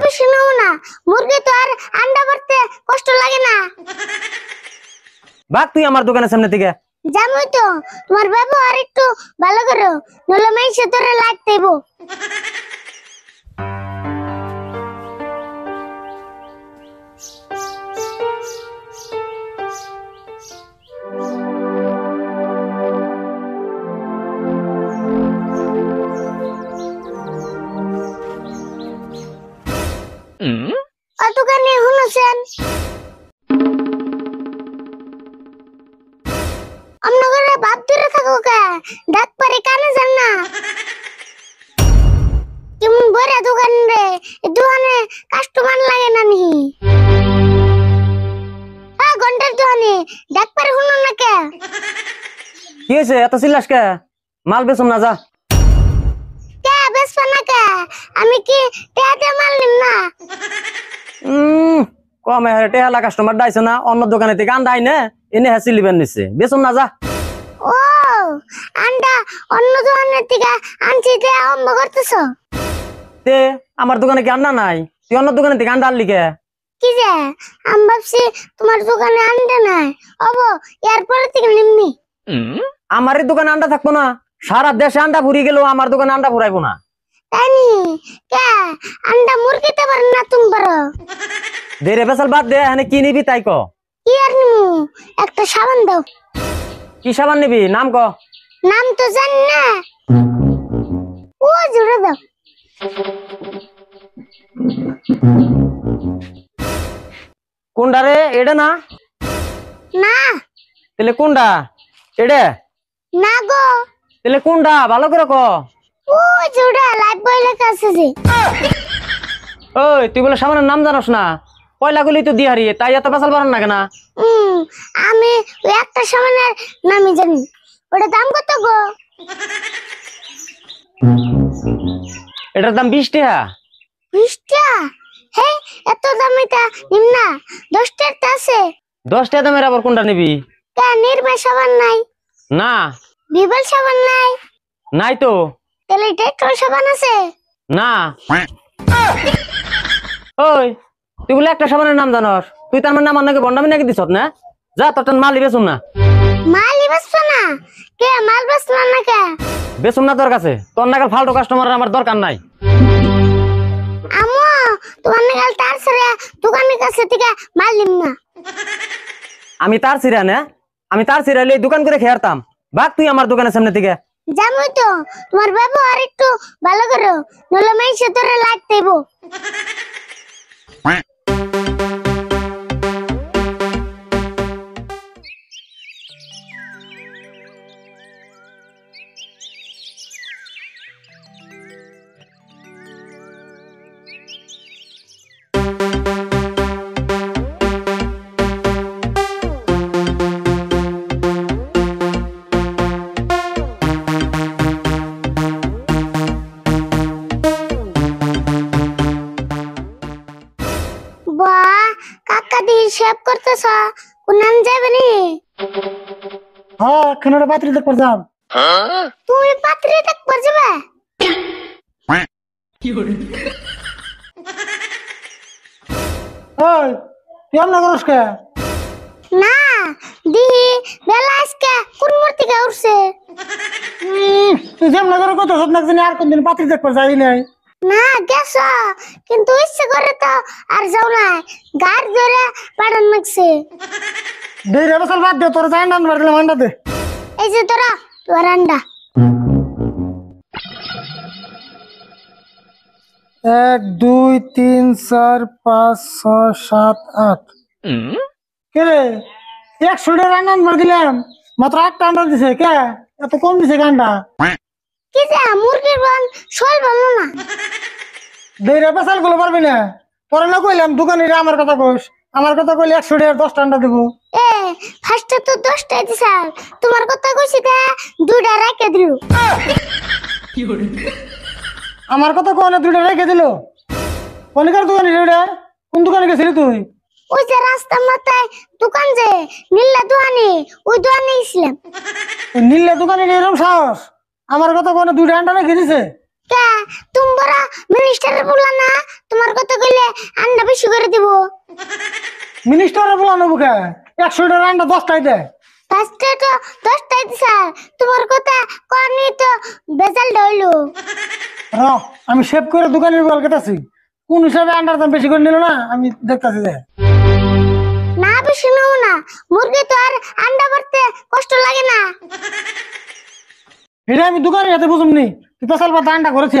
বেশি নাও না, মুরগি তো আর আন্ডা পারতে কষ্ট লাগে না। ভাগ তুই আমার দোকানের সামনে থেকে। জানোই তো তোমার ব্যবহার একটু ভালো করো, নলে মাইসে তোরে লাগতে দেব। দোকানে শুনেছেন আপনার বাপ দূরে থাকো কে, ডাক পারে কানে যান না। কেমন বড় দোকান রে, দোকানে কাস্টমার লাগে না নি? ঘন্টার দোকানে ডাক পারে শুনুন না কে? কি হয়েছে এত চিল্লাস কে? মাল বেচুম না, যা। কে বেচবা না কে? আমি কি টেহাতে মাল নিম না? কমে টেহালা কাস্টমার ডাইছে না, অন্য দোকানে থেকে আন্ডা আইনে এনে হ্যাঁ চিলিবেন নিচ্ছে, বেচুম না, যা। ও আন্ডা অন্য দোকানের থেকে আনছি তে আরম্ভ করতেছ? তে আমার দোকানে কি আন্ডা নাই? তুই অন্য দোকানে থেকে আন্ডা আনলি কে? কি যে আমি ভাবছি তোমার দোকানে আন্ডা নাই, অব এরপরে থেকে নিমনি। আমার এই দোকানে আন্ডা থাকবো না? সারা দেশে আন্ডা ফুরিয়ে গেল, আমার দোকানে আন্ডা ফুরাইবো না। তাই নি? কে আন্ডা মুরগিতে পারেন না তুমি পারো? দেরে বেসাল বাদ দে, এখানে কি নিবি তাই ক। কি আর নিমু, একটা সাবান দাও। কি সাবান নিবি, নাম ক। নাম তো জানি না, ও জুড়ে দাও। কোনটা রে, এটা না? না তাহলে কোনটা? এটা না গো, তাহলে কোনটা, ভালো করে ক। ও জুড়ে লাইফ বয় লেখা আছে যে। ওই তুই বলে সাবানের নাম জানোস না? পয়লা গুলি তো দিহারি, তাই এত বেসাল পারেন না কেন? আমি ওই একটা সাবানের নামই জানি, ওটা দাম কত গো? এটার দাম 20 টাকা। 20 টাকা? হে এত দামে তা নিম না, 10 টাকা আছে। 10 টাকা দামের আবার কোনটা নিবি? কে নির্মা সাবান নাই? না বিবল সাবান নাই? নাই তো। তাহলে ডেটল সাবান আছে? না। ওই তুই বলে একটা সাবানের নাম জানোস, তুই তার মানে আমার নাকি বন্ডামি নাকি দিছত না? যা তোর মাল বেচুম না। মাল বেচছ না? কে মাল বেচছ না কে? বেচুম না তোর কাছে, তোর নাগাল ফালতু কাস্টমার আমার দরকার নাই। আমো তোমার নাগাল তার ছেড়ে দোকানের কাছে থেকে মাল নিম না। আমি তার ছিড়া না, আমি তার ছিড়াইলে দোকান করে খেয়ারতাম। ভাগ তুই আমার দোকানের সামনে থেকে। জানোই তো তোমার ব্যবহার একটু ভালো করো, নলে মাইসে তোরে লাগতে দেব। বাহ কাকা দি শেভ করতেছ, কোনান যাবে নি? হ্যাঁ খানাটা পাত্রী দেখবার যাব। তুমি পাত্রী দেখবার যাবে? ওই তুই আমনা করস কে? না দিহি বেলা আজকে কোন মূর্তি কে উঠছে? তুই যেমন করে কত সব না জানি আর কোনদিন পাত্রী দেখবার যাই নাই। না গেছ, কিন্তু ইচ্ছে করে তো আর যাও না, গাড় ধরে পাড়ান লাগছে। দেই রে বসাল বাদ দে, তোর যাই না আনবার দিলাম আন্ডা দে। এই যে তোরা তোর আন্ডা। 1 2 3 4 5 6 7 8 কে রে 100 টাকা আন্ডা আনবার দিলাম, মাত্র 8টা আন্ডা দিছে। কে এত কম দিছে আন্ডা? কি যে মুরগির বন শোল বলো না। দেই রে বসাল গুলো পারবি না, তোর না কইলাম দোকানে আমার কথা কইস, আমার কথা কইলে 100 টাকা 10টা আন্ডা দেবো। এ ফার্স্টে তো 10টা দিছাল, তোমার কথা কইছি তে 2টা রেখে দিলু। আমার কথা কোনে 2টা রেখে দিল? কোনকার দোকানে রে? কোন দোকানে গেছিলি তুই? ওই যে রাস্তার মাথায় দোকান যে নীলা দোকানে, ওই দোকানে গেছিলাম। নীলা দোকানে এরকম সাহস? আমার কথা কোনে 2টা আন্ডা রেখে দিছে? কে তুমি বড় মিনিস্টারের বললা না, তোমার কথা কইলে আন্ডা বেশি করে দিব। মিনিস্টারে বলানো বুকে 100টার আন্ডা 10টাই দেয়। ফার্স্টে তো 10টাই স্যার, তোমার কথা কনি তো বেজাল হইলো। র আমি সেভ করে দোকানের বল কেটাছি, কোন হিসাবে আন্ডার দাম বেশি করে নিল না আমি দেখতাছি যে। না বেশি নেবো না, মুরগি তো আর আন্ডা পারতে কষ্ট লাগে না। এটা আমি দোকানের হাতে বুঝুমনি, তুই পেশাল পাতা আন্ডা করেছি।